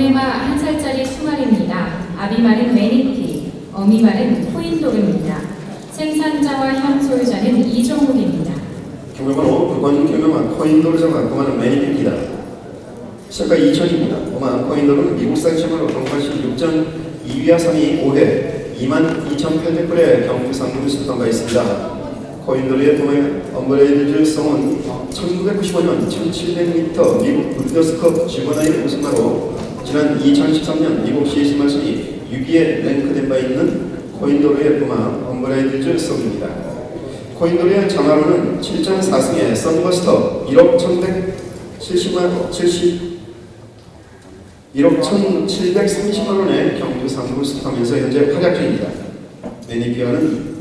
경매마 1살짜리 수말입니다. 아비말은 매니피, 어미말은 코인도르입니다. 생산자와 현 소유자는 이종욱입니다. 경매번호 9번 경매마 코인도르자마 그만은 매니피입니다. 시작가 2000입니다. 그만 코인도르는 미국산 시험으로 경판시 6전 2위와 3위 5회 22,800불의 경주 상금을 수입한 바 있습니다. 코인도르의 도매 엄브레이드즈성은 1995년 1700m 미국 불더스컵 G1A 우승마로 지난 2013년 미국 시시마 순위 6위에 랭크된 바 있는 코인도르의 도마 엄브레이드즈성입니다. 코인도르의 자마로는 7.4승의 썬버스터 1억 1,730만원의 경주 상금을 수입하면서 현재 활약 중입니다. 매니피아는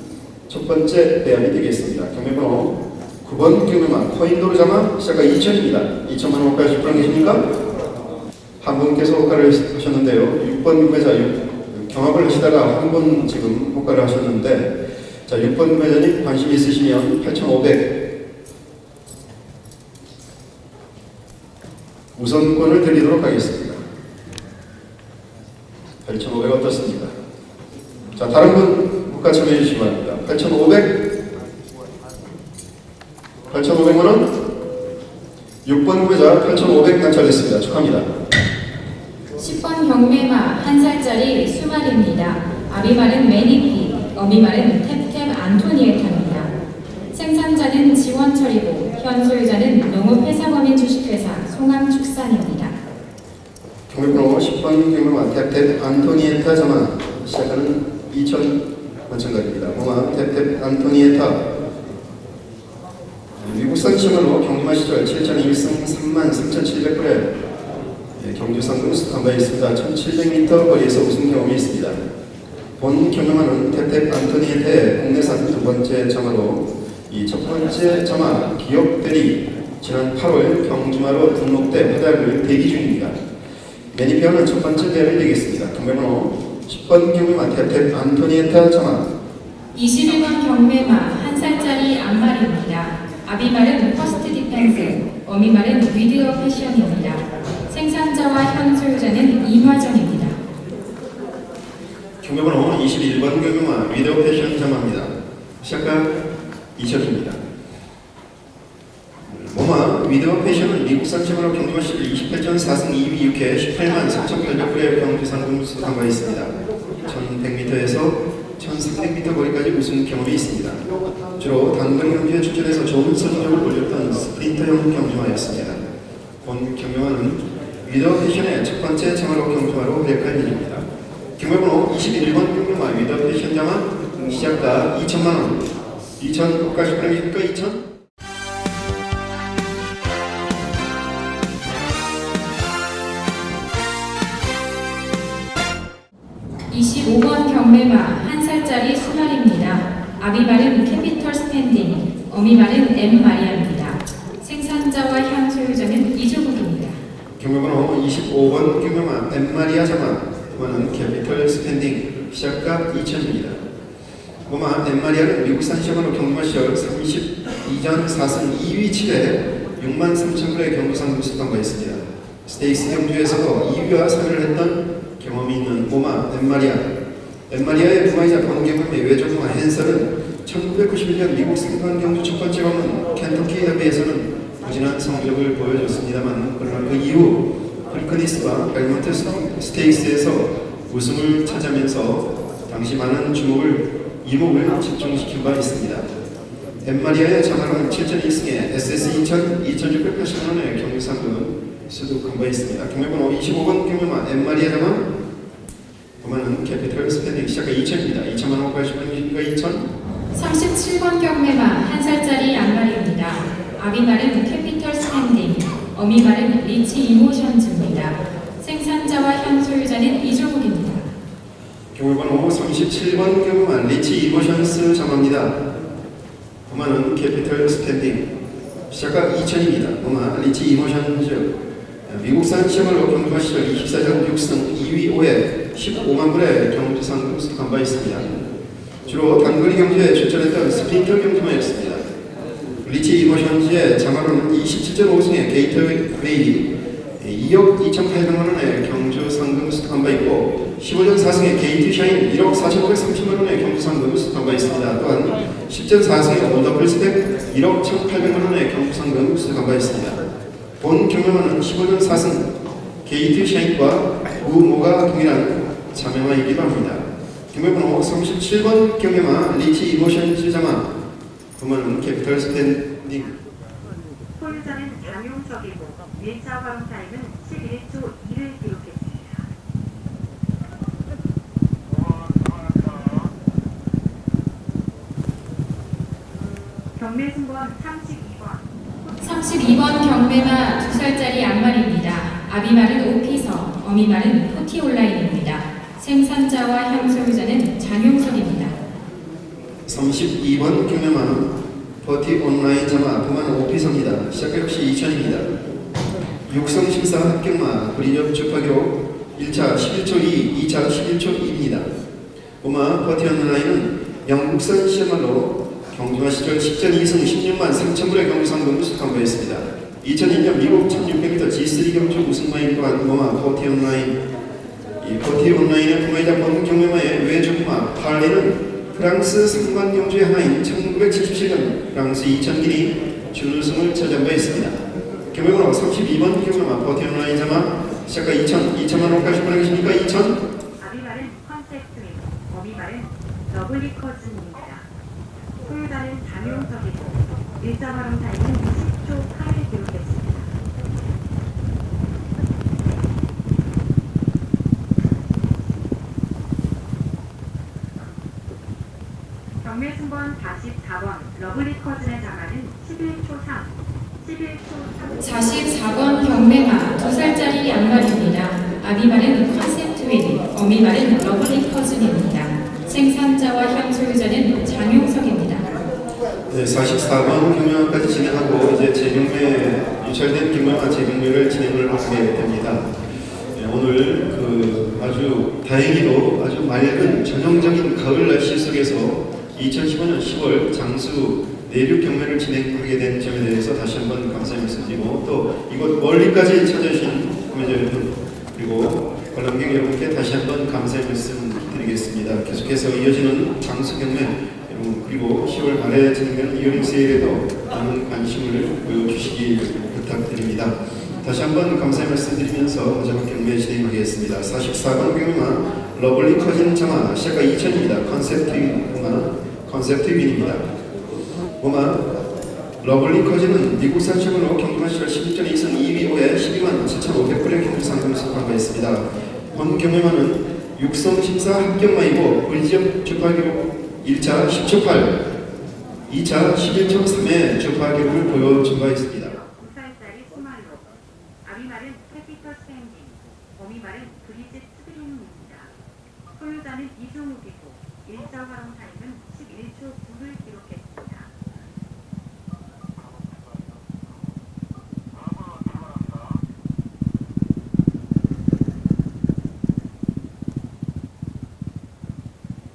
첫 번째 대안이 되겠습니다. 경매번호 9번 경매마 코인도르자마 시작가 2000입니다. 2천만원 호가에 집중 계십니까? 한 분께서 호가를 하셨는데요. 6번 구매자 경합을 하시다가 한 분 지금 호가를 하셨는데, 자 6번 구매자님 관심 있으시면 8,500 우선권을 드리도록 하겠습니다. 8,500 어떻습니까? 자 다른 분 호가 참여해 주시기 바랍니다. 8,500만원 6번 구매자 8,500 낙찰됐습니다. 축하합니다. 10번 경매마 1살짜리 수말입니다. 아비말은 매니피, 어미말은 탭탭 안토니에타입니다. 생산자는 지원처리고 현 소유자는 농업회사법인 주식회사 송암축산입니다. 경매번호 10번 경매마 탭탭 안토니에타 자마 시작하는 2,000 마찬가지입니다. 고마 탭탭 안토니에타 미국산 시험으로 경주마 시절 7,001승 33,700불에 경주 상금을 수입한 바 있습니다. 1,700m 거리에서 우승 경험이 있습니다. 본 경매마는 탭탭 안토니에타의 국내산 두 번째 자마로 이 첫 번째 자마 기업 대리 지난 8월 경주마로 등록돼 활약을 대기 중입니다. 매니피아는 첫 번째 대안이 되겠습니다. 경매번호 10번 경매마 탭탭 안토니에타 자마 21번 경매마 1살짜리 암말입니다. 아비말은 퍼스트 디펜스, 어미말은 위드어 패션입니다. 생산자와 현 소유자는 이화정입니다. 경매번호 21번 경매마 위드어 패션 자마입니다. 시작가 2천입니다. 모마 위드어 패션은 미국산 시험으로 경주마 시절 28전 4승 2위 6회 183,800불의 경주 상금을 수입한 바 있습니다. 1100m에서 1300m 거리까지 우승 경험이 있습니다. 주로 단거리 경주에 출전해서 좋은 성적을 올렸던 스프린터형 경주마였습니다. 본 경매마는 위더 패션의 첫 번째 자마로 경주마로 활약할 예정입니다. 경매번호 21번 경매마 위더 패션 자마 시작가 2천만원 2천 호가시 프레미니까 2천 25번 경매마 1살짜리 수말입니다. 아비말은 캐피털 스탠딩, 어미말은 엠마리아입니다. 생산자와 현 소유자는 이조국입니다. 경매번호 25번 경매마 엠마리아 자마 그만은 캐피털 스탠딩 시작가 2천입니다. 고마 엠마리아는 미국산 시험으로 경주마 시절 32전 4승 2위 7회 63,000불의 경주 상금을 수입한 바 있습니다. 스테이스 경주에서도 2위와 3위를 했던 경험이 있는 고마 엠마리아의 부마이자 번경의 외조부마 헨설은 1991년 미국 승판 경주 첫 번째 방문 켄터키 더비에서는 부진한 성적을 보여줬습니다만, 그러나 그 이후 헐크니스와 벨몬트 스테이크스에서 우승을 차지하면서 당시 많은 이목을 집중시킨 바 있습니다. 엠마리아의 자마로는 7,001승에 SS 2,680만원의 경주 상금을 수득한 바 있습니다. 경매번호 25번 경매마 엠마리아 자마 그만은 캐피털 스펜딩 시작가 2천입니다. 2천만원 호가시 프레미니까 2천 37번 경매마 1살짜리 암말입니다. 아비말은 캐피털 스탠딩, 어미말은 리치 이모션즈입니다. 생산자와 현 소유자는 이조국입니다. 경매번호 37번 경매마 리치 이모션스 자마입니다. 그만은 캐피털 스탠딩 시작가 2천입니다. 그만 리치 이모션즈 미국산 시험으로 경주마 시절 24전 6승 2위 5회 15만불의 경주 상금을 수입한 바 있습니다. 주로 단거리 경주에 출전했던 스프린터 경주마였습니다. 리치 이모션즈의 자마로는 27전 5승의 게이터웨이 2억 2,800만 원의 경주 상금을 수탁한 바 있고 15전 4승의 게이트 샤인 1억 4,530만 원의 경주 상금을 수탁한 바 있습니다. 또한 10전 4승의 온더블 스택 1억 1,800만 원의 경주 상금을 수탁한 바 있습니다. 본 경매마는 15전 4승 게이트 샤인과 우모가 동일한 자매마이기도 합니다. 경매번호 37번 경매마 리치 이모션 지자마 금화는 캐피털 스탠딩. 소유자는 장용석이고 1차 활용 타임은 11초 2를 기록했습니다. 경매 승번 32번. 32번 경매마 2살짜리 양말입니다. 아비말은 오피서, 어미말은 포티온라인입니다. 생산자와 향소유자는 장용석입니다. 32번 경매마 버티 온라인 자마 금화는 오피서입니다. 시작 역시 2000입니다. 육성 심사 합격마 브리접 주파기로 1차 11초 2, 2차 11초 2입니다. 고마 버티 온라인은 영국산 시험말로 경주마 시절 10전 2승 16만 3천불의 경주 상금을 수탁한 바 있습니다. 2002년 미국 1600m G3 경주 우승마인 또한 고마 버티 온라인. 이 버티 온라인의 부마이자 본 경매마의 외주마 팔레는 프랑스 상관 경주의 하나인 1977년 프랑스 2000기니 준우승을 차지한 바 있습니다. 경매번호 32번 경매마 버티 온라인 자마 시작과 2,000만 원까지 보내계십니까? 2,000? 아비말은 컨셉트이고 어미말은 러블리 커즈입니다. 소유자는 장용석이고 1차 활용 타임은 10초 8을 기록했습니다. 경매 승번 44번 러블리 커즌의 자마는 11초 3, 11초 3. 44번 경매마 2살짜리 양말입니다. 아비말은 컨셉트윈, 어미말은 러블리 커즌입니다. 생산자와 향소유자는 장용석입니다. 네, 44번 경매마까지 진행하고 이제 재경매 유찰된 경매마 재경매를 진행을 하게 됩니다. 네, 오늘 아주 다행히도 아주 맑은 전형적인 가을 날씨 속에서 2015년 10월 장수 내륙 경매를 진행하게 된 점에 대해서 다시 한번 감사의 말씀드리고 또 이곳 멀리까지 찾아주신 구매자 여러분 그리고 관람객 여러분께 다시 한번 감사의 말씀 드리겠습니다. 계속해서 이어지는 장수 경매 여러분 그리고 10월 말에 진행되는 이어링 세일에도 많은 관심을 보여주시기 부탁드립니다. 다시 한번 감사의 말씀 드리면서 마지막 경매 진행하겠습니다. 44번 경매마 러블리 커진 자마 시작과 2000입니다. 컨셉트 윈입니다. 고마 러블리 커진은 미국산 시험으로 경주마 시절 11전 2승 2위 5에 12만 7,500불의 경주 상금을 수탁한 바 있습니다. 본 경매마는 육성 심사 합격마이고 브리지업 주파 기록 1차 10초 8, 2차 11초 3의 주파 기록을 보여준 바 있습니다. 2살짜리 수말로 아비말은 캐피털 스탠딩, 어미말은 브리짓 스그린입니다. 소유자는 이종욱이고 1차 활용 타임은 11초 9를 기록했습니다.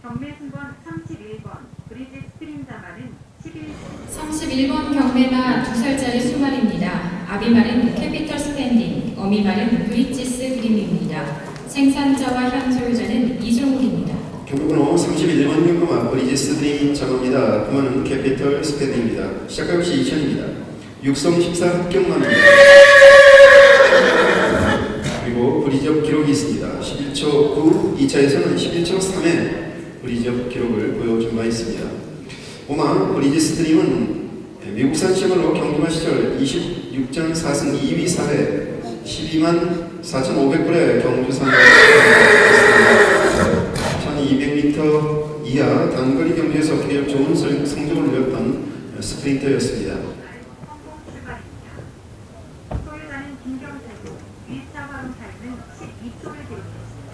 경매 승번 31번 브리짓 스크린 자마는 11초 31번 경매마 2살짜리 수말입니다. 아비말은 캐피털 스탠딩, 어미말은 브리지스 그림입니다. 생산자와 향소유자는 이종욱입니다. 경매번호 31번 경매마 브리지스 드림 자마입니다. 금화는 캐피털 스패딩입니다. 시작과 역시 2000입니다. 육성 14 합격만입니다. 그리고 브리지업 기록이 있습니다. 11초 9, 2차에서는 11초 3의 브리지업 기록을 보여준 바 있습니다. 고마 브리지스 드림은 미국산 시험으로 경주마 시절 26전 4승 2위 4회 12만 4,500불의 경주상을 받았습니다. 1200m 이하 단거리 경주에서 비교적 좋은 성적을 올렸던 스프린터였습니다. 성공 출발입니다. 소유자는 김경태고 1차 활용 타임은 12초를 기록했습니다.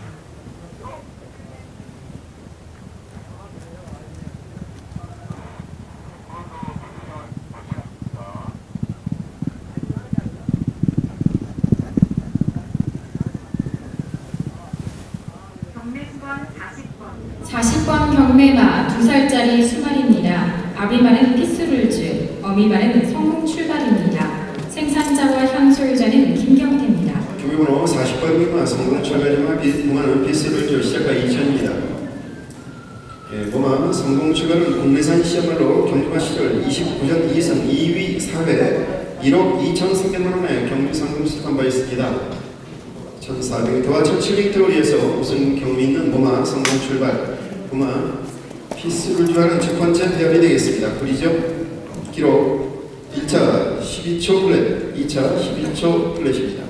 경매 수번 40번 40번 경매마 2살짜리 수말입니다. 아비말은 피스룰즈, 어미말은 성공 출발입니다. 생산자와 향소유자는 김경태입니다. 경비번호 40번 미만 성공 출발자마 부마는 비스를 시작과 2천입니다. 부마 성공 출발은 국내산 시험으로 경주마 시절 29전 2승 2위 4회 1억 2,300만 원의 경주 상금 수록한 바 있습니다. 1,400m와 1,700m를 위해서 우승 경험이 있는 부마 성공 출발 부마 피스를 주하는 첫 번째 대열이 되겠습니다. 그리죠? 기록 1차 12초 플랫, 2차 11초 플랫입니다.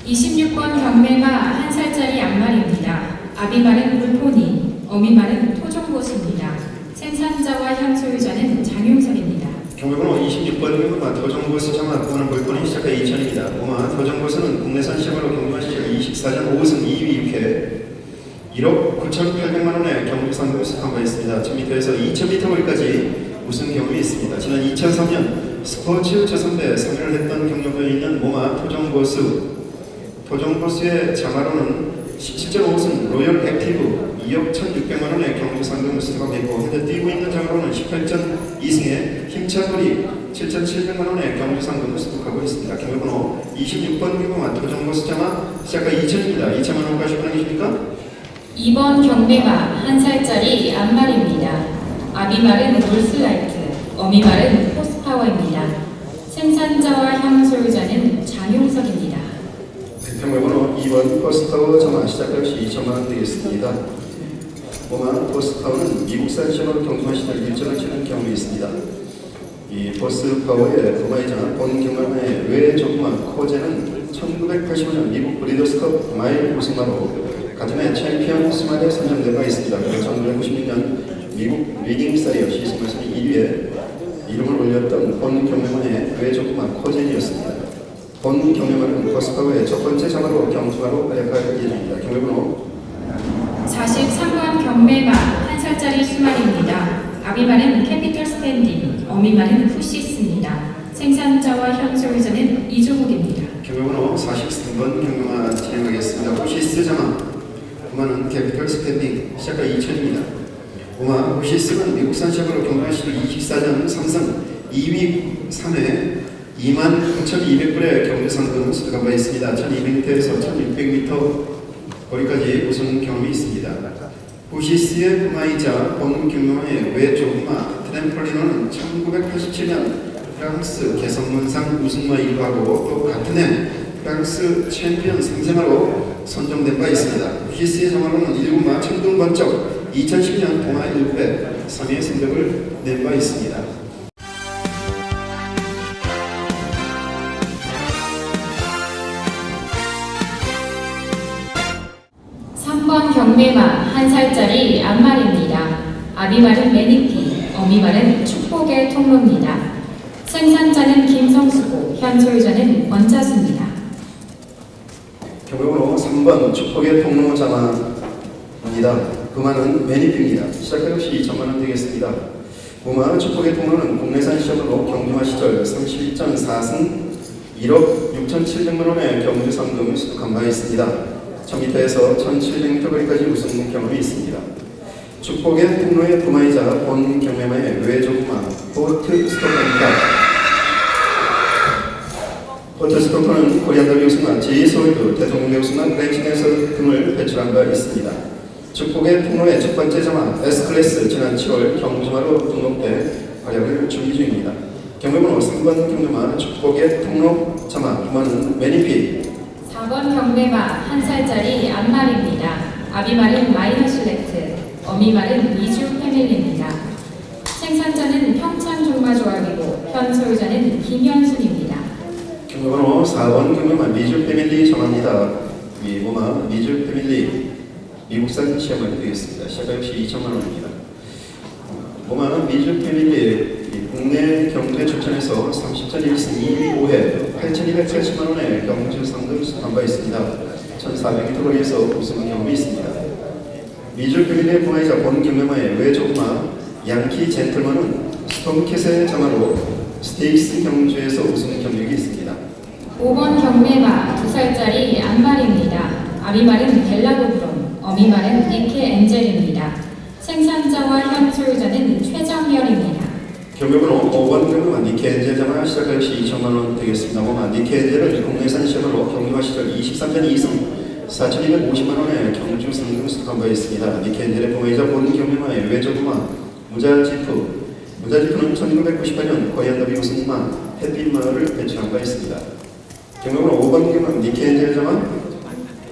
26번 경매마 1살짜리 양말입니다. 아비말은 물포니, 어미말은 토종고수입니다. 생산자와 향소유자는 장용석입니다. 경매번호 26번 경마 토종고수 자마 부마는 볼권이 시작과 2천입니다. 부마 토종고수는 국내산 시험으로 경주마 시절 24전 5승 2위 6회 1억 9,800만 원의 경주 상금을 수록한 바 있습니다. 1000m에서 2000m 거리까지 우승 경험이 있습니다. 지난 2003년 스포츠 제3대 3위를 했던 경력이 있는 모마 토종고수. 토종고수의 자마로는 17.5승 로열 액티브 2억 1,600만 원의 경주 상금을 수록하고 있고 현재 뛰고 있는 자마로는 18전 2승에 힘찬 거리 7,700만 원의 경주 상금을 수록하고 있습니다. 경매번호 26번 경마 토종고수 자마 시작과 2천입니다. 2천만 원 가시고 계십니까? 2번 경매마 1살짜리 암말입니다. 아비말은 몰스라이트, 어미말은 포스파워입니다. 생산자와 향소유자는 장용석입니다. 경매번호 2번 포스타워 자마 시작 역시 2천만 원 되겠습니다. 보마 포스타워는 미국산 시험으로 경주마 시절 1전을 치는 경험이 있습니다. 이 포스파워의 부마이자 본 경마의 외 조그마 코제는 1985년 미국 브리더스컵 마일 우승마로 같은 해 챔피언 스마일에 선정된 바 있습니다. 그리고 1996년 미국 리딩 사이어 시즌에서 1위에 이름을 올렸던 본 경매만의 외조그마 코젠이었습니다. 본 경매만은 포스파워의 첫 번째 자마로 경주마로 활약할 예정입니다. 경매번호 43번 경매마 1살짜리 수말입니다. 아비말은 캐피털 스탠딩, 어미말은 푸시스입니다. 생산자와 향소유자는 이조국입니다. 경매번호 43번 경매만 진행하겠습니다. 호시스 자마 부마는 캐피털 스탠딩 시작과 2천입니다. 부마 호시스는 미국산 시험으로 경주마 시절 24전 3승 2위 3회 29,200불의 경주 상금을 수록한 바 있습니다. 1200m에서 1600m 거리까지 우승 경험이 있습니다. 호시스의 부마이자 본 경매의 외조부마 트램펄리노는 1987년 프랑스 개성문상 우승마이기도 하고 또 같은 해 프랑스 챔피언 3세마로 선정된 바 있습니다. 호시스의 정화로는 1구마 천둥 번쩍 2010년 동아 1회 3위의 성적을 낸 바 있습니다. 3번 경매마 1살짜리 암말입니다. 아비말은 매니피, 어미말은 축복의 통로입니다. 생산자는 김성수고 향소유자는 원자수입니다. 경매번호 3번 축복의 통로 자마입니다. 부마는 매니피입니다. 시작과 역시 2천만 원 되겠습니다. 부마 축복의 통로는 국내산 시험으로 경주마 시절 31전 4승 1억 6,700만 원의 경주 상금을 수록한 바 있습니다. 1000m에서 1700m 거리까지 우승 경험이 있습니다. 축복의 통로의 부마이자 본 경매마의 외조부마 포트 스토커입니다. 포트 스토커는 코리안 더비 우승만 제2서울도 대통령 우승만 그랜치에서 등을 배출한 바 있습니다. 축복의 통로의 첫 번째 자마 S클래스 지난 7월 경주마로 등록돼 활약을 준비 중입니다. 경매번호 3번 경매마 축복의 통로 자마 부마는 매니피 4번 경매마 1살짜리 암말입니다. 아비말은 마이너 실렉트, 어미말은 미주 패밀리입니다. 생산자는 평창종마조합이고 현소유자는 김현순입니다. 경매번호 4번 경매마 미주 패밀리 자마입니다. 이 부마 미주 패밀리 미국산 시험을 드리겠습니다. 시작가 역시 2천만 원입니다. 부마는 미주 패밀리 국내 경주에 출전해서 30전 1승 2위 5회 8,280만 원의 경주 상금을 수록한 바 있습니다. 1,400m 거리에서 우승 경험이 있습니다. 미주 패밀리의 부마이자 본 경매마의 외조부마 양키 젠틀먼은 스톰캣의 자마로 스테이스 경주에서 우승 경력이 있습니다. 5번 경매마 2살짜리 암말입니다. 아비말은 벨라고브론, 어미말은 니케 엔젤입니다. 생산자와 향소유자는 최정열입니다. 경매번호 5번 경매만 니케엔젤자마 시작하 역시 2천만원 되겠습니다. 보면 니케엔젤을 국내산 시험으로 경주마 시절 23전 2승 4,250만원의 경주 상금수 판매했습니다. 니케엔젤의 부모이자 본 경매마의 외조부마 무자지프는 1998년 거리안더비 우승마 햇빛마을을 배출한 바 있습니다. 경매번호 5번 경매 니케엔젤자마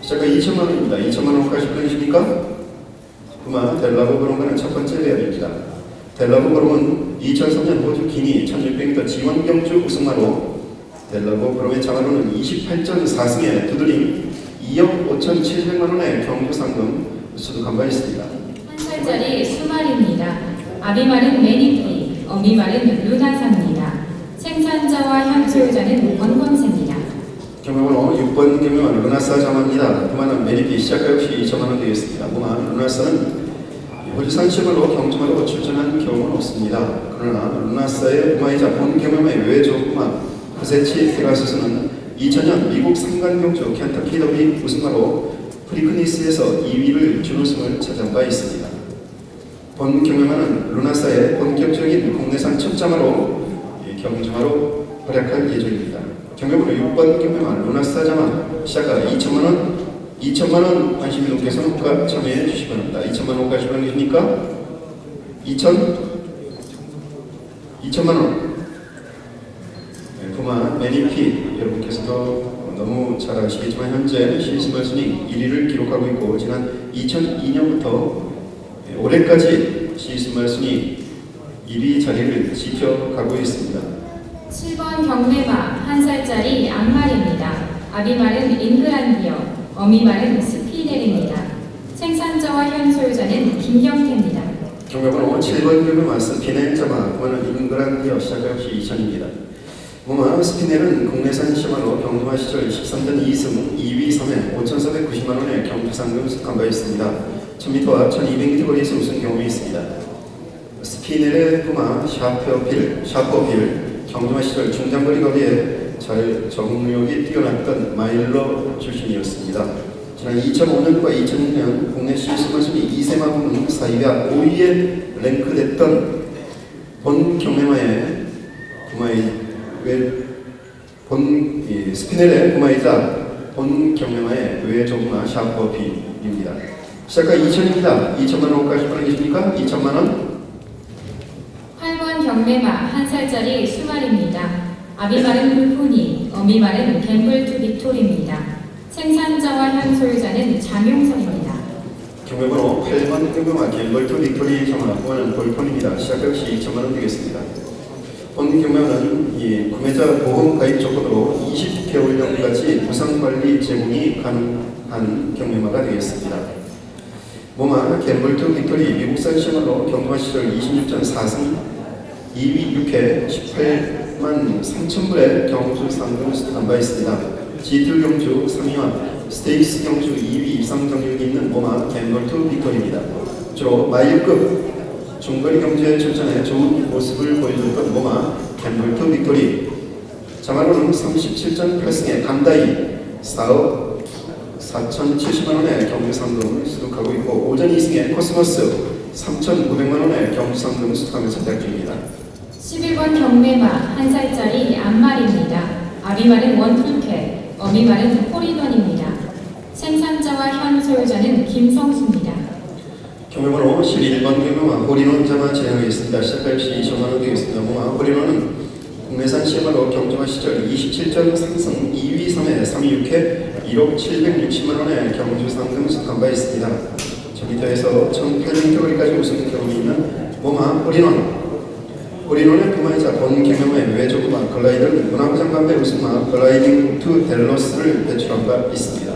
시작하 2천만원입니다. 2천만원까지 끊으십니까? 부마 델라보 브롬과는 첫 번째 대회입니다. 델라보 브롬은 2003년 호주 기니 1600m 지원경주 우승마로 델라보 브롬의 자마로는 28전 4승에 두드림 2억 5,700만원의 경주 상금 수득한 바 있습니다. 한 살짜리 수말입니다. 아비말은 매니피, 어미말은 루나사입니다. 생산자와 향소유자는 원권세입니다. 경매번호 6번 경매만 루나사 자마입니다. 그만은 매니피 시작가 역시 2천만원 되겠습니다. 그만 루나사는 호주산 시험으로 경주마로 출전한 경우는 없습니다. 그러나 루나사의 부마이자 본 경매마의 외조 부마 그세치 페가수스는 2000년 미국 상간경주 켄터키 더비 우승마로 프리크니스에서 2위를 준우승을 차지한 바 있습니다. 본 경매마는 루나사의 본격적인 국내산 첫 자마로 경주마로 활약할 예정입니다. 경매번호 6번 경매마 루나사 자마 시작가 2천만원 관심이 높게서는 후가 참여해 주시기 바랍니다. 2천만원까지 주관계십니까? 2천만원. 부마 매니피 여러분께서도 너무 잘 아시겠지만 현재 시스템 순위 1위를 기록하고 있고 지난 2002년부터 올해까지 시스템 순위 1위 자리를 지켜가고 있습니다. 7번 경매마 한 살짜리 암말입니다. 아비말은 잉글란디어, 어미말은 스피넬입니다. 생산자와 현소유자는 김경태입니다. 경매번호 7번 경매마 스피넬 자마 그만은 잉글란디어 시작가 역시 2000입니다. 부마 스피넬은 국내산 시마로 경주마 시절 13전 2승 2위 3회 5,490만원의 경주상금 수득한 바 있습니다. 1000m와 1200m 거리에서 우승 경험이 있습니다. 스피넬의 부마 샤퍼빌 경주마 시절 중장거리 거리에 잘 적응력이 뛰어났던 마일러 출신이었습니다. 지난 2005년과 2006년 국내 시스템 순위 2세마 부문 4위와 5위에 랭크됐던 본 경매마의 스피넬의 부마이자 본 경매마의 외조부마 샤퍼빌입니다. 시작가 2천입니다. 2천만원까지 보내계십니까? 2천만원. 8번 경매마 한 살짜리 수말입니다. 아비말은 불포니, 어미말은 갬블투 빅토리입니다. 생산자와 현소유자는 장용선입니다. 경매번호 8번 경매마 갬블투 빅토리 정화 후원은 볼폰입니다. 시작 역시 2천만원 되겠습니다. 본 경매는 구매자 보험 가입 조건으로 20개월령까지 무상관리 제공이 가능한 경매마가 되겠습니다. 모마 갬블투 빅토리 미국산 시험으로 경주마 시절 26전 4승 2위 6회 18만 3천불의 경주 상금 수득한 바 있습니다. G2 경주 3위와 스테이크스 경주 2위 이상 경력이 있는 모마 갬블투 빅토리입니다. 주로 마일급 중거리 경주에 출전해 좋은 모습을 보여줬던 모마 갬블투 빅토리 자마로는 37전 8승에 간다이 4억 4,070만원의 경주상금을 수득하고 있고 오전 2승에 코스모스 3,900만원의 경주상금을 수득하면서 대학 중입니다. 11번 경매마 한 살짜리 암말입니다. 아비말은 원풀캐, 어미말은 포리던입니다. 생산자와 현소유자는 김성수입니다. 경매번호 11번 경매마 호리논 자마 진행하겠습니다. 시작할 시 2천만원 되겠습니다. 호리논은 국내산 시마로 경주마 시절 27전 3승 2위 3회 3위 6회 1억 760만원의 경주 상금 수득한 바 있습니다. 1000m에서 1800m 거리까지 우승 경험이 있는 모마 호리논의 부마이자 본 경매마의 외조부마 글라이드는 문화부장관배 우승마 글라이딩 투 델러스를 배출한 바 있습니다.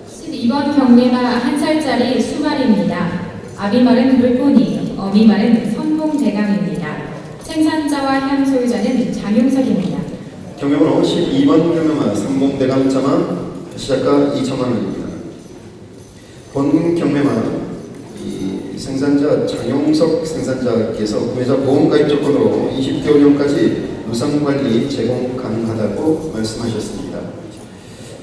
12번 경매마 한 살짜리 수말입니다. 아비말은 불포니, 어미말은 선봉대감입니다. 생산자와 현소유자는 장용석입니다. 경매번호 12번 경매마 삼봉대감 자마 시작가 2천만원입니다. 본 경매마 생산자 장용석 생산자께서 구매자 보험 가입 조건으로 20개월령까지 무상관리 제공 가능하다고 말씀하셨습니다.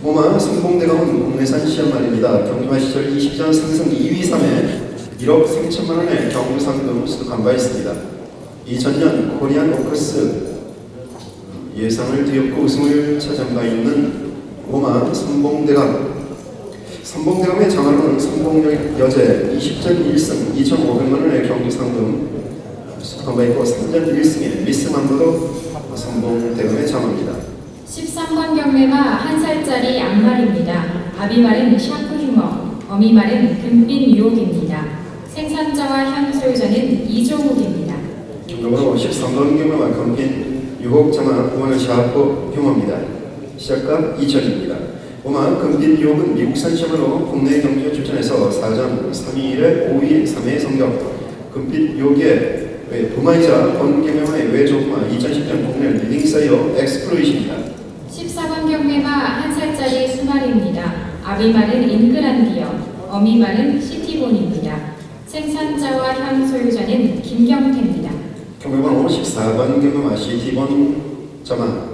모마 삼봉대감은 국내산 시험말입니다. 경주마 시절 20전 3승 2위 3회 1억 3천만원의 경주상금을 수득한 바 있습니다. 2000년 코리안 오커스 예상을 뒤엎고 우승을 차지한 바 있는 오마 선봉대감. 선봉대감의 장하로는 선봉 여제 20전 1승 2,500만 원의 경기 상금 수탁한 바 있고 3전 1승에 미스 만보도 선봉대감의 장합니다. 13번 경매마 1살짜리 양말입니다. 아비말은 샤프 휴머, 어미말은 금빛 유혹입니다. 생산자와 향소유자는 이종욱입니다. 경매로 13번 경매와 금빛 유혹 장하 오마는 샤프 휴머입니다. 시작값 2,000입니다. 오마 금빛 유혹은 미국산 셔머로 국내 경주에 출전해서 4전 3위일에 5위 3회 성적. 금빛 유혹의 부마이자 본경매와의 외조부마 2010년 국내 리딩사이어 엑스플로이십니다. 14번 경매마 1살짜리 수말입니다. 아비말은 인그란디어, 어미말은 시티본입니다. 생산자와 향소유자는 김경태입니다. 경매번호 14번 경매마 시티본 자마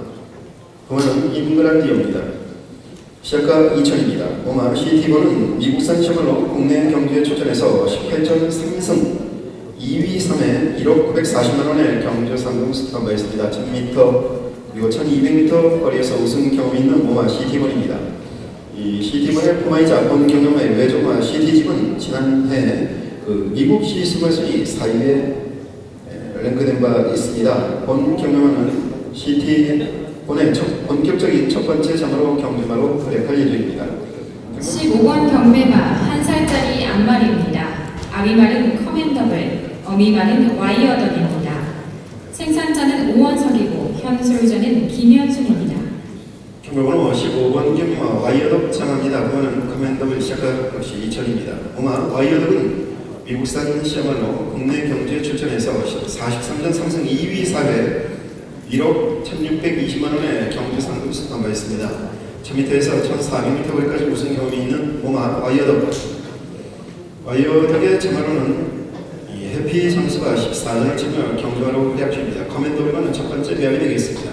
부마는 인그란디어입니다. 시작가 2,000입니다. 오마 시티본은 미국산 셔머로 국내 경주에 출전해서 18전 3승 2위 3회 1억 940만 원의 경주 상금 수탁한 바 있습니다. 1000m 그리고 1200m 거리에서 우승 경험이 있는 오마 시티본입니다. 이 시티본의 포마이자 본 경험의 외조마 시티집은 지난해 미국 시스템 순위 4위에 랭크된 바 있습니다. 본 경험은 시티본의 본격적인 첫 번째 자마로 경주마로 활약할 예정입니다. 15번 경매마 1살짜리 암말입니다. 아비말은 커맨더블, 어미말은 와이어덕입니다. 생산자는 오원석이고 현소유자는 김현순입니다. 경매번호 15번 경매와 와이어덕 장합니다. 그거는 커맨더블 시작가 역시 2,000입니다. 오마 와이어덕은 미국산 시야말로 국내 경주에 출전해서 43전 상승 2위 4회 1억 1,620만 원의 경주 상금 수탁한 바 있습니다. 1000m에서 1,400m 거리까지 우승 경험이 있는 오마 와이어덕. 와이어덕의 자마로는 해피 선수가 14전을 치며 경주하러 활약 중입니다. 커맨더블과는 첫 번째 대항이 되겠습니다.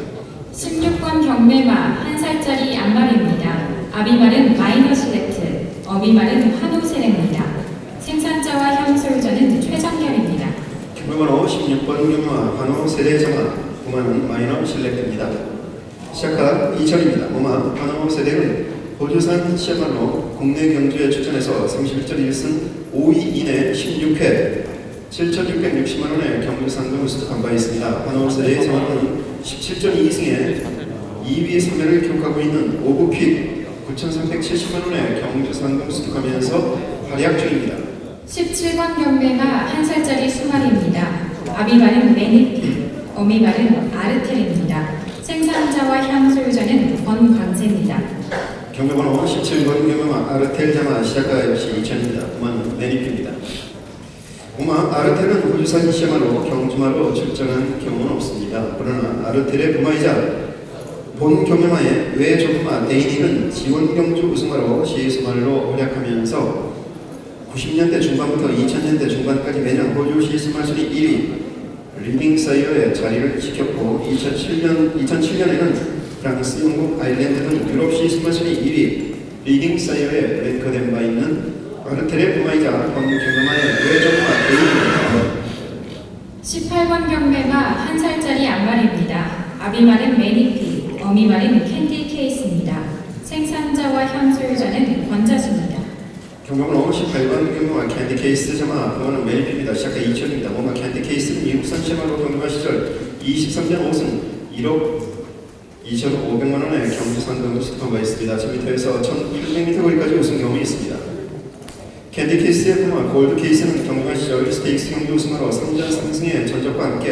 16번 경매마 1살짜리 암말입니다. 아비말은 마이너 실렉트, 어미말은 한우세례입니다. 생산자와 향소유자는 최정결입니다. 경매번호 16번 경매와 한우 세대 장마 오마는 마이너 실렉트입니다. 시작가 2,000입니다. 오마 한우 세대는 호주산 시야말로 국내 경주에 출전해서 31전 1승 5위 이내 16회 7,660만 원의 경주 상금을 수탁한 바 있습니다. 한우 세대의 장마는 17전 2승에 2위 3회를 기록하고 있는 오브픽 9,370만 원의 경주 상금 수탁하면서 활약 중입니다. 17번 경매마 1살짜리 수말입니다. 아비말은 매니피, 어미말은 아르텔입니다. 생산자와 향소유자는 권광세입니다. 경매번호 17번 경매와 아르텔 자마 시작가 역시 2,000입니다. 오마는 매니피입니다. 오마 아르텔은 호주산 시야마로 경주마로 출전한 경우는 없습니다. 그러나 아르텔의 부마이자 본 경매마의 외조부마 데이닉은 지원 경주 우승마로 시스말로 활약하면서 90년대 중반부터 2000년대 중반까지 매년 호주 시스말 순위 1위 리딩사이어의 자리를 지켰고 2007년에는 프랑스, 영국, 아일랜드 등 유럽 시스말 순위 1위 리딩사이어에 랭크된 바 있는 아르텔의 부마이자 본 경매마의 외조부마 데이닉입니다. 18번 경매마 1살짜리 암말입니다. 아비말은 매니피, 어미말은 캔디 케이스입니다. 생산자와 향소유자는 권자수입니다. 경매번호 18번 경매와 캔디 케이스 자마 그거는 매니피입니다. 시작가 2,000입니다. 오마 캔디 케이스는 미국산 시마로 경매화 시절 23전 5승 1억 2,500만 원의 경주 상금을 수탁한 바 있습니다. 1000m에서 1,800m 거리까지 우승 경험이 있습니다. 캔디 케이스의 부마 골드 케이스는 경매화 시절 스테이크스 경주 우승으로 3전 3승의 전적과 함께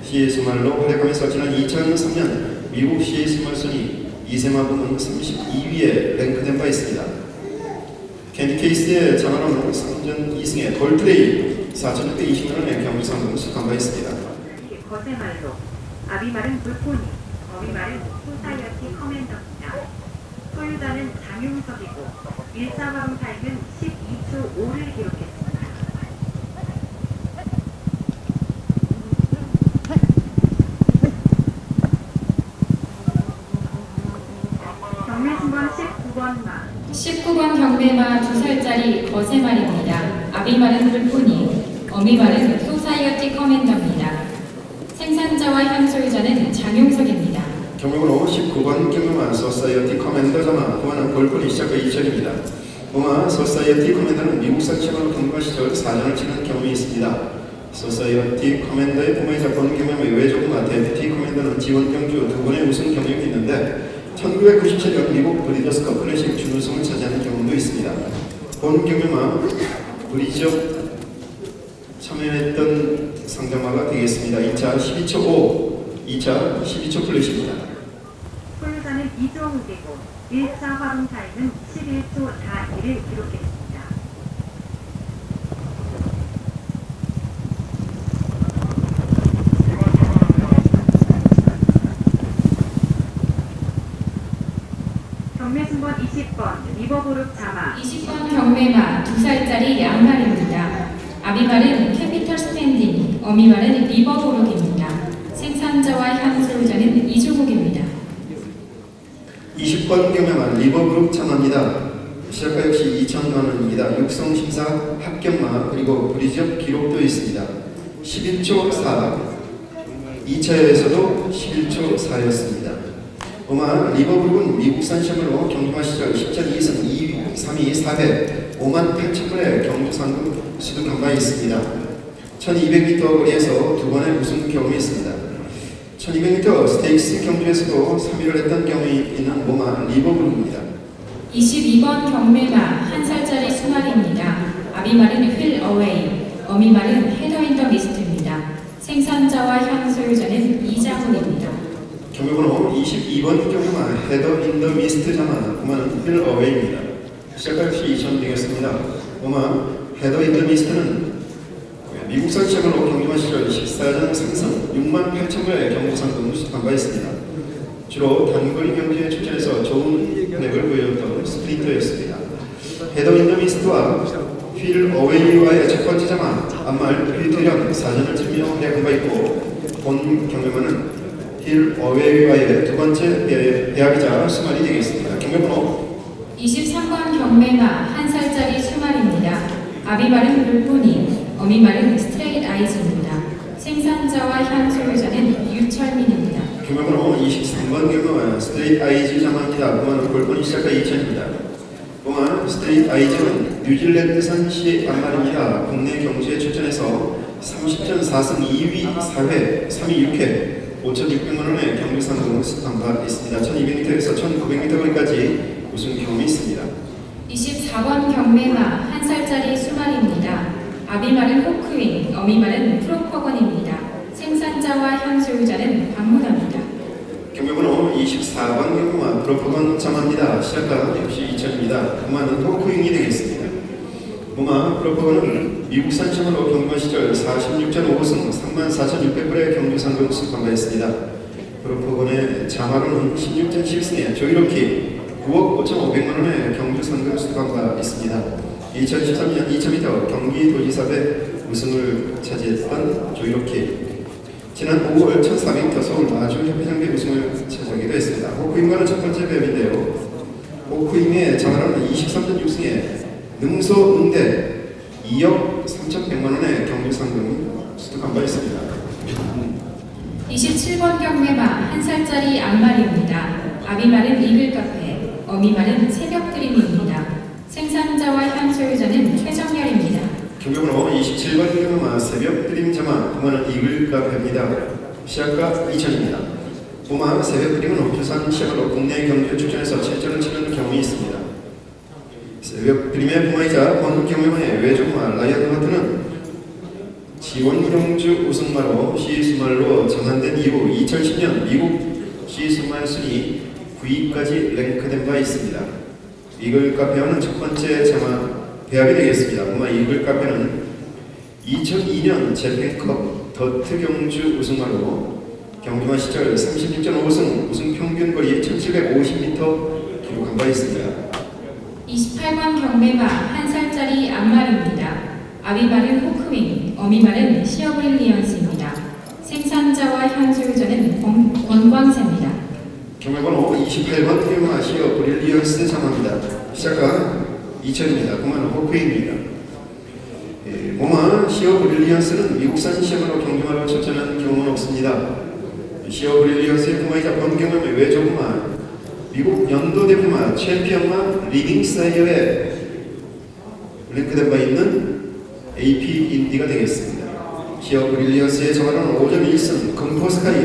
CS말로 활약하면서 지난 2003년 미국 CS말 순위 2세마 부문 32위에 랭크된 바 있습니다. 캔디 케이스의 장하로는 3전 2승의 볼트레이 4,620만 원의 경주 상금을 수탁한 바 있습니다. 거세말로 아비말은 불포니, 어미말은 소사이어티 커맨더입니다. 소유자는 장용석이고 1차 활용 타임은 12초 5를 기록했습니다. 경매신번 19번 마 19번 경매마 2살짜리 거세말입니다. 아비말은 불포니, 어미말은 소사이어티 커맨더입니다. 생산자와 향소유자는 장용석입니다. 경매번호 19번 경매마 소사이어티 커맨더 자마 그만은 골프니 시작과 2천입니다. 보마 소사이어티 커맨더는 미국산 시험으로 경과 시절 사전을 치는 경험이 있습니다. 소사이어티 커맨더의 부모이자 본 경험의 외조부마 데프티 커맨더는 지원 경주 두 번의 우승 경력이 있는데 1997년 미국 브리더스컵 클래식 준우승을 차지하는 경험도 있습니다. 본 경매마 브리즈업 참여했던 상장마가 되겠습니다. 2차 12초 5, 2차 12초 플랫입니다. 소유자는 이종욱이고 1차 활용 타임은 11초 41을 기록했습니다. 경매 순번 20번 리버브룩 자마 20번 경매마 2살짜리 양말입니다. 아비말은 캐피털 스탠딩, 어미말은 리버보룩입니다. 생산자와 향소유자는 이종욱입니다. 20번 경매만 리버브룩 참합니다. 시작가 역시 2천만 원입니다. 육성 심사 합격마 그리고 브리즈업 기록도 있습니다. 11초 4, 2차에서도 11초 4였습니다. 오만 리버브룩은 미국산 시험으로 경주마 시절 10전 2승 2위, 3위, 4회 5만 8천 불의 경주 상금 수득한 바 있습니다. 1200m 거리에서 두 번의 우승 경험이 있습니다. 1200m 스테이크스 경주에서도 3위를 했던 경험이 있는 모마 리버브룩입니다. 22번 경매마 1살짜리 수말입니다. 아비말은 휠 어웨이, 어미말은 헤더 인 더 미스트입니다. 생산자와 향소유자는 이장훈입니다. 경매번호 22번 경매마 헤더 인 더 미스트 자마 고마는 휠 어웨이입니다. 시작과 역시 2천 되겠습니다. 고마 헤더 인 더 미스트는 미국산 시험으로 경주마 시절 14전 상승 6만 8천 불의 경주 상금을 수득한 바 있습니다. 주로 단거리 경주에 출전해서 좋은 랩을 보여줬던 스프린터였습니다. 헤더 인 더 미스트와 휠 어웨이와의 첫 번째 자마 앞말 휠트력 4전을 증명한 바 있고 본 경매마는 휠 어웨이와의 두 번째 배합이자 수말이 되겠습니다. 경매번호 23번 경매마 1살짜리 수말입니다. 아비말은 불포니, 어미말은 스트레이트 아이즈입니다. 생산자와 향소유자는 유철민입니다. 경매번호 23번 경매와 스트레이트 아이즈 자마입니다. 그만 골폰이 시작과 2천입니다. 그만 스트레이트 아이즈는 뉴질랜드산 시 앞말입니다. 국내 경주에 출전해서 30전 4승 2위 4회 3위 6회 5,600만 원의 경주 상금을 수득한 바 있습니다. 1200m에서 1900m 거리까지 우승 경험이 있습니다. 24번 경매마 1살짜리 수말입니다. 아비말은 호크윙, 어미말은 프로퍼건입니다. 생산자와 향소유자는 박문화입니다. 경매번호 24번 경매와 프로퍼건 자마입니다. 시작가 역시 2천입니다. 그만은 호크윙이 되겠습니다. 모마 프로퍼건은 미국산 시험으로 경주마 시절 46전 5승 34,600불의 경주 상금 수득한 바 있습니다. 프로퍼건의 자마로는 16전 10승에 조이로키 9억 5,500만 원의 경주 상금 수득한 바 있습니다. 2013년 2000m 경기도지사대 우승을 차지했던 조이로키 지난 5월 1400m 서울 마주협회장배 우승을 차지하기도 했습니다. 호크임과는 첫 번째 배합인데요. 호크임의 자마로는 23전 6승에 능소 응대 2억 3,100만 원의 경주 상금 수득한 바 있습니다. 27번 경매마 1살짜리 앞말입니다. 아비말은 이글카페, 어미말은 새벽드림입니다. 생산자와 향소유자는 최정열입니다. 경매번호 27번 경매마 새벽 드림 자마 보마는 이글카페입니다. 시작가 2천입니다. 보마 새벽 드림은 호주산 시합으로 국내 경주에 출전해서 7전을 치는 경험이 있습니다. 새벽 드림의 보마이자 본 경매마의 외조마 라이언 하트는 지원 경주 우승마로 시수말로 전환된 이후 2010년 미국 시수말 순위 9위까지 랭크된 바 있습니다. 이글 카페와는 첫 번째 자마 배합이 되겠습니다. 보마 이글 카페는 2002년 재팬컵 더트 경주 우승마로 경주마 시절 36.5승 우승 평균 거리 1750m 기록한 바 있습니다. 28번 경매마 1살짜리 앞말입니다. 아비말은 호크윙, 어미말은 시어브릴리언스입니다. 생산자와 향소유자는 권광세입니다. 경매번호 28번 경매마 시어 브릴리언스 자마입니다. 시작가 2000입니다. 그만 호크입니다. 모마 시어 브릴리언스는 미국산 시험으로 경주마로 출전한 경험은 없습니다. 시어 브릴리언스의 부마이자 번경험의 외조부마, 미국 연도 대표마 챔피언마 리딩사이어에 랭크된 바 있는 AP 인디가 되겠습니다. 시어 브릴리언스의 정화로는 5점 1승, 금포스카이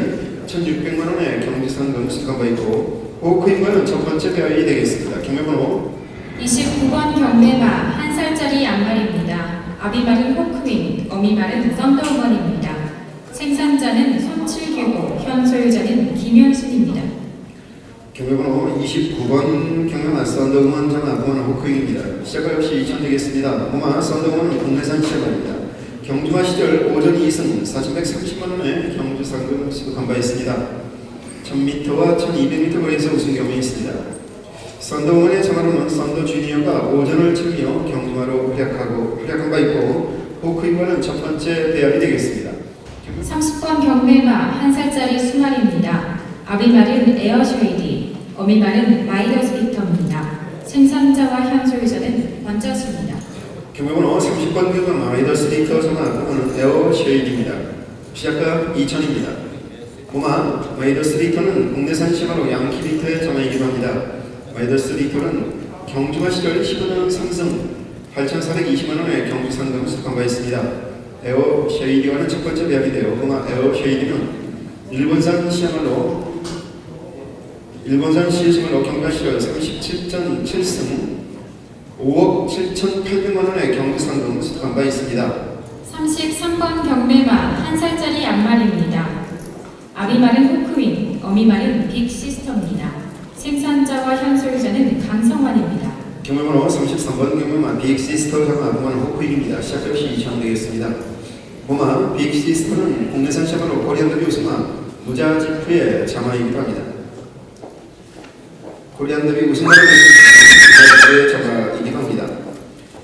1,600만원의 경주상금 수상한 바 있고 호크인과는 첫 번째 배열이 되겠습니다. 경매번호 29번 경매마 1살짜리 양말입니다. 아비말은 호크윙, 어미말은 썬더우먼입니다. 생산자는 손칠규고, 현 소유자는 김현순입니다. 경매번호 29번 경매마 썬더우먼 장마 부마 호크윙입니다. 시작과 역시 2천 되겠습니다. 부마 썬더우먼은 국내산 시작입니다. 경주마 시절 오전 2승 4,130만원의 경주상금 수상한 바 있습니다. 1000m와 1200m 거리에서 우승 경험이 있습니다. 썬더우먼의 장마로는 썬더 주니어가 오전을 치르며 경주마로 활약한 바 있고 호크윙과는 첫 번째 배합이 되겠습니다. 30번 경매마 1살짜리 수말입니다. 아비말은 에어쉐이디, 어미말은 마이더스 빅터입니다. 생산자와 현 소유자는 원자수입니다. 경매번호 30번 경매 마이더스 빅터 장마 부마는 에어쉐이디입니다. 시작가 2천입니다. 부마 마이더스 빅터는 국내산 시마로 양키 빅터의 장마이기도 합니다. 마이더스 빅터는 경주마 시절 15년 상승 8,420만원의 경주상금을 수상한 바 있습니다. 에어 쉐이디와는 첫 번째 배합이 되어 부마 에어 쉐이디는 일본산 시야말로 경주마 시절 37.7승 5억 7,800만원의 경주상금을 수상한 바 있습니다. 33번 경매마 1살짜리 양말입니다. 아비말은 호크윙, 어미말은 빅시스터입니다. 생산자와 현 소유자는 강성환입니다. 경매번호 33번 경매마 빅시스터 장마 부마는 호크윙입니다. 시작 역시 2천 되겠습니다. 부마 빅시스터는 국내산 샤마로 코리안더비 우승마 무자지프의 장마이기도 합니다. 코리안더비 우승마의 장마이기도 합니다.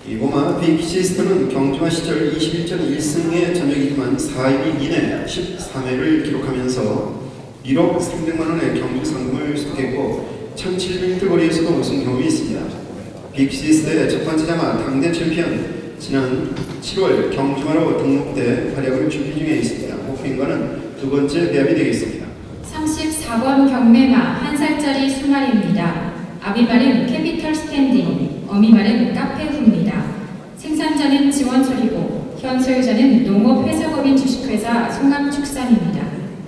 이 부마 빅시스터는 경주마 시절 21.1승의 전적이지만 4위 이내 13회를 기록하면서 1억 300만원의 경주 상금을 수상했고 1700m 거리에서도 우승 경험이 있습니다. 빅시스터의 첫 번째 장마 당대 챔피언 지난 7월 경주마로 등록돼 활약을 준비 중에 있습니다. 호크윙과는 두 번째 배합이 되겠습니다. 34번 경매마 1살짜리 수말입니다. 아비말은 캐피털 스탠딩, 어미말은 카페후입니다. 생산자는 지원처리고 현 소유자는 농업회사법인 주식회사 송암축산입니다.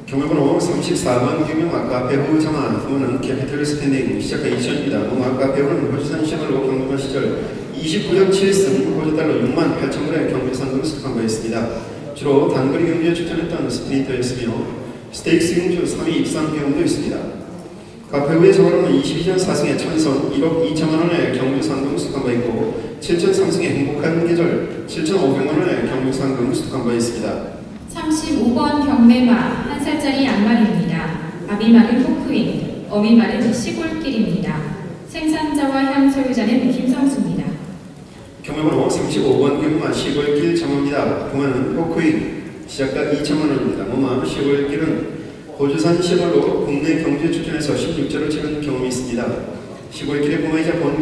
경매번호 34번 경매마 카페후 장마 부모는 캐피털 스탠딩 시작가 2천입니다. 농업 카페후는 호주산 시장으로 경주마 시절 29년 7승 호주달러 6만 8천불의 경주상금을 수상한 바 있습니다. 주로 단거리 경주에 출전했던 스프린터였으며 스테이크스 경주 3위 입상 경험도 있습니다. 카페후의 정화로는 22년 4승의 천선 1억 2천만원의 경주상금을 수상한 바 있고 7천 3승의 행복한 계절 7,500만원의 경주상금을 수상한 바 있습니다. 35번 경매마 1살짜리 양말입니다. 아비말은 호크윙, 어미말은 시골길입니다. 생산자와 현 소유자는 김성수입니다. 경매번호 35번 경마 시골길 장마입니다. 부마는 호크윙 시작가 2천만원입니다. 무마 시골길은 호주산 시골로 국내 경주에 출전해서 16절을 치른 경험이 있습니다. 시골길의 부마이자 본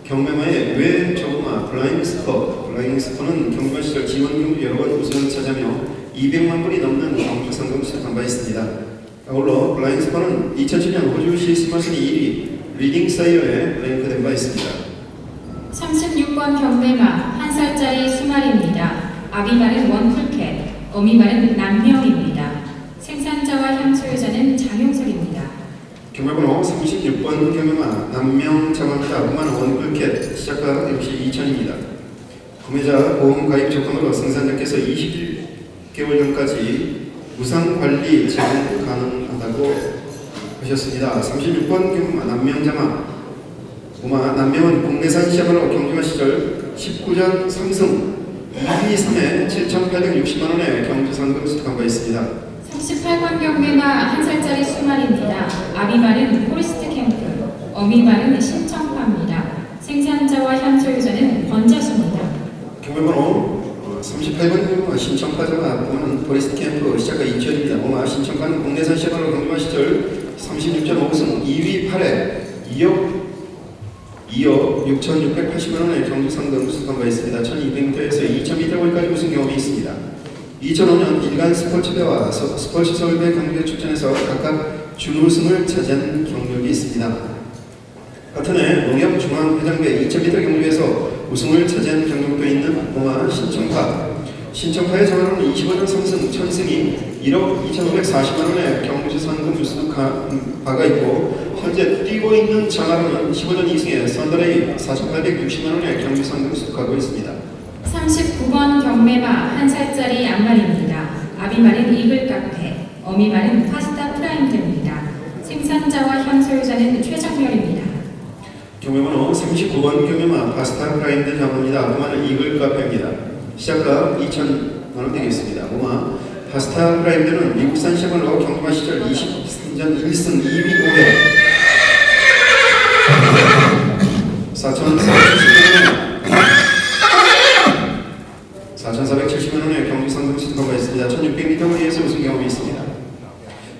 경매마의 외조부마 블라잉스퍼는 경주마 시절 지원 경주 여러 번 우승을 차지하며 200만 불이 넘는 경주 상금 수상한 바 있습니다. 아울러 블라잉스퍼는 2007년 호주시 스마스니 1위 리딩사이어에 랭크된 바 있습니다. 36번 경매마 1살짜리 수말입니다. 아비말은 원풀캣, 어미말은 남명입니다. 생산자와 현 소유자는 장용석입니다. 경매번호 36번 경매마 남명 장마입니다. 부마는 원풀캣 시작가 역시 2천입니다. 구매자 보험 가입 조건으로 생산자께서 21개월 전까지 무상관리 제공 가능하다고 하셨습니다. 36번 경매마 남명 장마 부마 남명은 국내산 시장으로 경주마 시절 19전 3승 2위 3회 7,860만원의 경주상금 수상한 바 있습니다. 38번 경매마 1살짜리 수말입니다. 아비말은 포리스트 캠프, 어미말은 신청파입니다. 생산자와 현 소유자는 권자수입니다. 경매번호 38번 경매마 신청파자가 부마는 포리스트 캠프 시작가 2천입니다. 부마 신청파는 국내산 시장으로 경주마 시절 36.5승 2위 8회 2억 6,680만원의 경주상금 수상한 바 있습니다. 1200m에서 2000m 거리까지 우승 경험이 있습니다. 2005년 일간 스포츠대와 스포츠 서울대 경기대 출전해서 각각 준우승을 차지한 경력이 있습니다. 같은 해 농협중앙회장배 2000m 경주에서 우승을 차지한 경력도 있는 봉화 신청파. 신청파의 정원은 25년 3승 1000승이 1억 2540만원의 경주 상금 수득한 바가 있고, 현재 뛰고 있는 장하로는 15년 2승에 썬더레이 4860만원의 경주 상금 수득하고 있습니다. 39번 경매마 1살짜리 암말입니다. 아비말은 이글카페, 어미말은 파스타 프라임드입니다. 생산자와 현 소유자는 최정렬입니다. 경매번호 39번 경매마 파스타 프라임드 장어입니다. 그만은 이글 카페입니다. 시작가 2,000만원 되겠습니다. 고마 파스타 프라임드는 미국산 샤말로 경주마 시절 23전 1승 2위 5회 4,470만원의 경주 상금 수득하고 있습니다. 1600m 거리에서 우승 경험이 있습니다.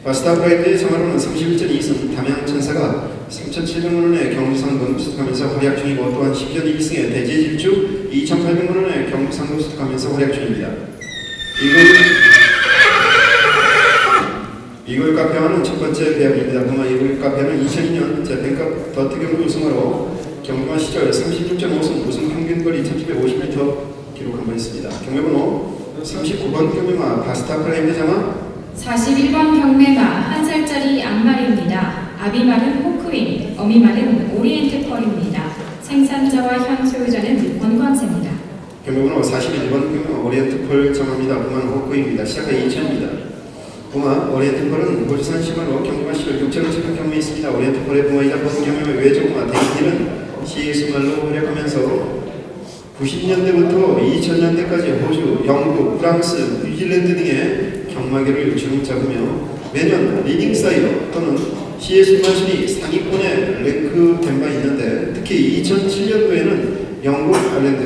파스타 프라임드의 정화로는 31전 2승 담양천사가 3,700만원의 경주상금 수득하면서 활약 중이고, 또한 10전 1승에 대제질주 2,800만원의 경주상금 수득하면서 활약 중입니다. 이글 카페와는 첫 번째 배합입니다. 그마 이글 카페는 2002년 재팬컵 더트경주 우승으로 경주마 시절 36.5승 우승 평균거리 1750m 기록한 바 있습니다. 경매번호 39번 경매마 파스타 프라임드 장화 41번 경매마 1살짜리 암말입니다. 아비말은 호크윙, 어미말은 오리엔트 펄입니다. 생산자와 현 소유자는 권광세입니다. 경매번호 41번 경매마 오리엔트 펄 정합니다. 구만 호크입니다. 시작가 2,000입니다. 구마 오리엔트 펄은 호주산 시마로 경주마 시절 6천을 찍은 경매에 있습니다. 오리엔트 펄의 부마이자 본 경매의 외조구마 대기는 시에스말로 활약하면서 90년대부터 2000년대까지 호주, 영국, 프랑스, 뉴질랜드 등의 경마계를 주름 잡으며 매년 리딩 사이어 또는 CS 마술이 상위권에 랭크된 바 있는데, 특히 2007년도에는 영국, 아일랜드,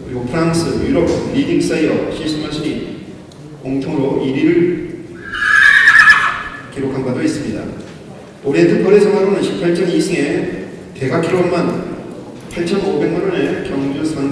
그리고 프랑스, 유럽 리딩 사이어 CS 마술이 공통으로 1위를 기록한 바도 있습니다. 오리엔트 펄의 정화로는 18전 2승에 대각 키로만 8,500만원의 경주 상